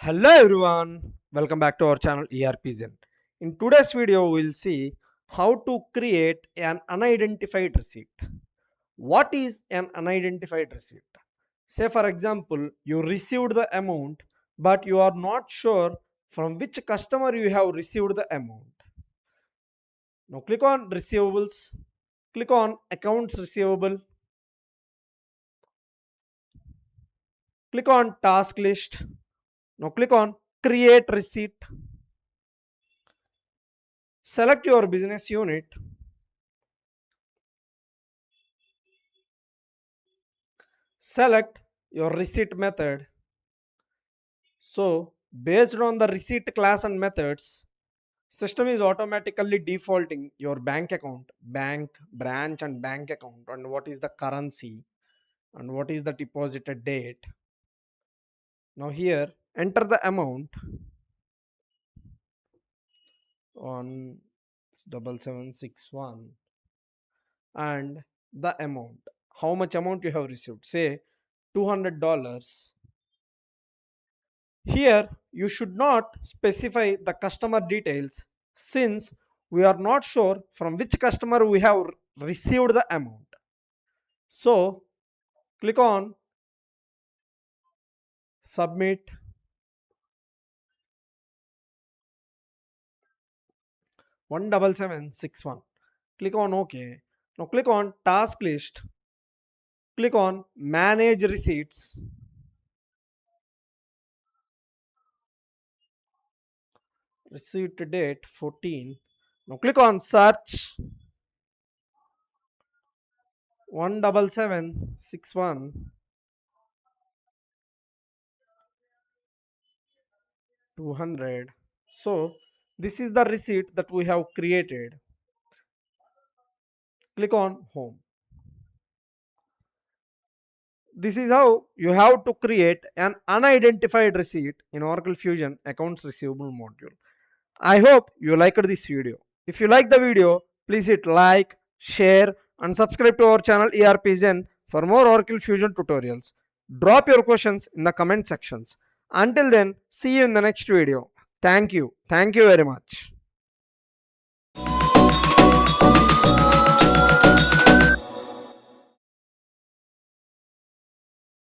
Hello everyone, welcome back to our channel ERPZEN. In today's video, we'll see how to create an unidentified receipt. What is an unidentified receipt? Say for example, you received the amount but you are not sure from which customer you have received the amount. Now click on receivables, click on accounts receivable, click on task list. Now click on create receipt. Select your business unit. Select your receipt method. So based on the receipt class and methods, system is automatically defaulting your bank account, bank, branch and bank account, and what is the currency and what is the deposited date. Now here enter the amount on 7761 and the amount, how much amount you have received, say $200. Here you should not specify the customer details since we are not sure from which customer we have received the amount. So click on submit. $17761. Click on OK. Now click on task list. Click on manage receipts. Receipt date 14. Now click on search. 17761. 200. So this is the receipt that we have created. Click on home. This is how you have to create an unidentified receipt in Oracle Fusion Accounts Receivable module. I hope you liked this video. If you like the video, please hit like, share and subscribe to our channel ERPZEN for more Oracle Fusion tutorials. Drop your questions in the comment sections. Until then, see you in the next video. Thank you. Thank you very much.